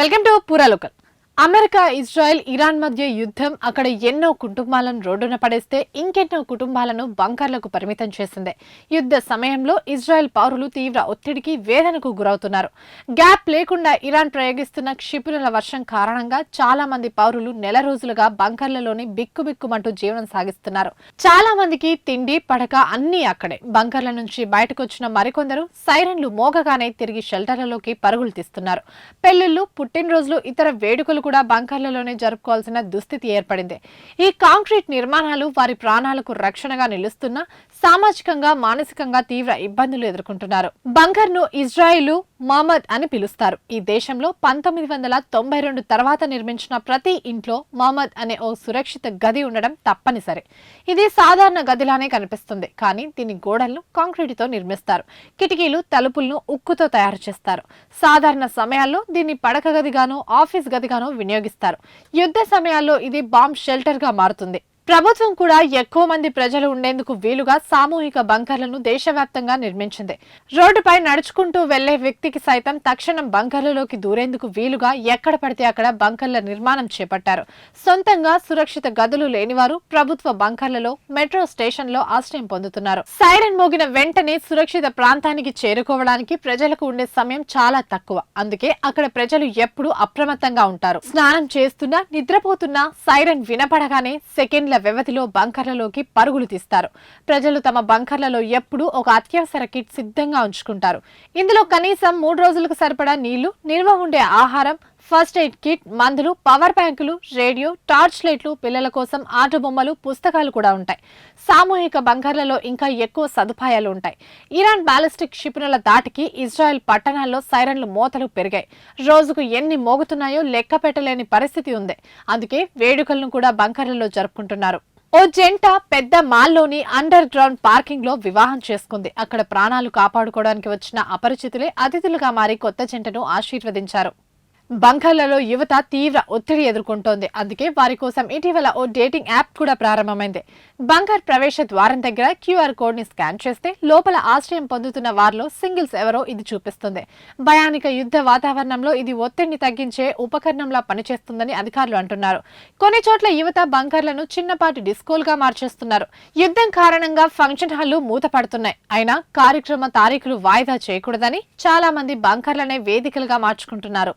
Welcome to పూరాలోకల్. America, Israel, Iran మధ్య యుద్ధం అక్కడ ఎన్నో కుటుంబాలను రోడ్డున పడేస్తే ఇంకెన్నో కుటుంబాలను బంకర్లకు పరిమితం చేసింది. యుద్ధ సమయంలో ఇజ్రాయెల్ పౌరులు తీవ్ర ఒత్తిడికి, వేదనకు గురవుతున్నారు. గ్యాప్ లేకుండా ఇరాన్ ప్రయోగిస్తున్న క్షిపణుల వర్షం కారణంగా చాలా మంది పౌరులు నెల రోజులుగా బంకర్లలోని బిక్కుబిక్కుమంటూ జీవనం సాగిస్తున్నారు. చాలా మందికి తిండి, పడక అన్నీ అక్కడే. బంకర్ల నుంచి బయటకొచ్చిన మరికొందరు సైరన్లు మోగగానే తిరిగి షెల్టర్లలోకి పరుగులు తీస్తున్నారు. పెళ్లిళ్లు, పుట్టినరోజులు, ఇతర వేడుకలు కూడా బంకర్లలోనే జరుపుకోవాల్సిన దుస్థితి ఏర్పడింది. ఈ కాంక్రీట్ నిర్మాణాలు వారి ప్రాణాలకు రక్షణగా నిలుస్తున్నా సామాజికంగా, మానసికంగా తీవ్ర ఇబ్బందులు ఎదుర్కొంటున్నారు. బంకర్ ను ఇజ్రాయిలు మహమ్మద్ అని పిలుస్తారు. ఈ దేశంలో 1992 తర్వాత నిర్మించిన ప్రతి ఇంట్లో మహమ్మద్ అనే ఓ సురక్షిత గది ఉండడం తప్పనిసరి. ఇది సాధారణ గదిలానే కనిపిస్తుంది, కానీ దీని గోడలను కాంక్రీటుతో నిర్మిస్తారు. కిటికీలు, తలుపులను ఉక్కుతో తయారు చేస్తారు. సాధారణ సమయాల్లో దీన్ని పడక గదిగానో, ఆఫీస్ గదిగానో వినియోగిస్తారు. యుద్ధ సమయాల్లో ఇది బాంబ్ షెల్టర్ గా మారుతుంది. ప్రభుత్వం కూడా ఎక్కువ మంది ప్రజలు ఉండేందుకు వీలుగా సామూహిక బంకర్లను దేశవ్యాప్తంగా నిర్మించింది. రోడ్డుపై నడుచుకుంటూ వెళ్లే వ్యక్తికి సైతం తక్షణం బంకర్లలోకి దూరేందుకు వీలుగా ఎక్కడ పడితే అక్కడ బంకర్ల నిర్మాణం చేపట్టారు. సొంతంగా సురక్షిత గదులు లేనివారు ప్రభుత్వ బంకర్లలో, మెట్రో స్టేషన్లో ఆశ్రయం పొందుతున్నారు. సైరన్ మోగిన వెంటనే సురక్షిత ప్రాంతానికి చేరుకోవడానికి ప్రజలకు ఉండే సమయం చాలా తక్కువ. అందుకే అక్కడ ప్రజలు ఎప్పుడూ అప్రమత్తంగా ఉంటారు. స్నానం చేస్తున్నా, నిద్రపోతున్నా సైరన్ వినపడగానే సెకండ్ల వ్యవధిలో బంకర్లలోకి పరుగులు తీస్తారు. ప్రజలు తమ బంకర్లలో ఎప్పుడూ ఒక అత్యవసర కిట్ సిద్ధంగా ఉంచుకుంటారు. ఇందులో కనీసం 3 రోజులకు సరిపడా నీళ్లు, నిల్వ ఉండే ఆహారం, ఫస్ట్ ఎయిడ్ కిట్, మందులు, పవర్ బ్యాంకులు, రేడియో, టార్చ్ లైట్లు, పిల్లల కోసం ఆట బొమ్మలు, పుస్తకాలు కూడా ఉంటాయి. సామూహిక బంకర్లలో ఇంకా ఎక్కువ సదుపాయాలు ఉంటాయి. ఇరాన్ బాలిస్టిక్ క్షిపణుల దాటికి ఇజ్రాయెల్ పట్టణాల్లో సైరన్లు మోతలు పెరిగాయి. రోజుకు ఎన్ని మోగుతున్నాయో లెక్క పెట్టలేని పరిస్థితి ఉంది. అందుకే వేడుకలను కూడా బంకర్లలో జరుపుకుంటున్నారు. ఓ జంట పెద్ద మాల్లోని అండర్ గ్రౌండ్ పార్కింగ్ లో వివాహం చేసుకుంది. అక్కడ ప్రాణాలు కాపాడుకోవడానికి వచ్చిన అపరిచితులే అతిథులుగా మారి కొత్త జంటను ఆశీర్వదించారు. బంకర్లలో యువత తీవ్ర ఒత్తిడి ఎదుర్కొంటోంది. అందుకే వారి కోసం ఇటీవల ఓ డేటింగ్ యాప్ కూడా ప్రారంభమైంది. బంకర్ ప్రవేశ ద్వారం దగ్గర క్యూఆర్ కోడ్ ని స్కాన్ చేస్తే లోపల ఆశ్రయం పొందుతున్న వారిలో సింగిల్స్ ఎవరో ఇది చూపిస్తుంది. భయానిక యుద్ధ వాతావరణంలో ఇది ఒత్తిడిని తగ్గించే ఉపకరణంలా పనిచేస్తుందని అధికారులు అంటున్నారు. కొన్ని చోట్ల యువత బంకర్లను చిన్నపాటి డిస్కోలుగా మార్చేస్తున్నారు. యుద్ధం కారణంగా ఫంక్షన్ హాళ్లు మూతపడుతున్నాయి. అయినా కార్యక్రమ తారీఖులు వాయిదా చేయకూడదని చాలా మంది బంకర్లనే వేదికలుగా మార్చుకుంటున్నారు.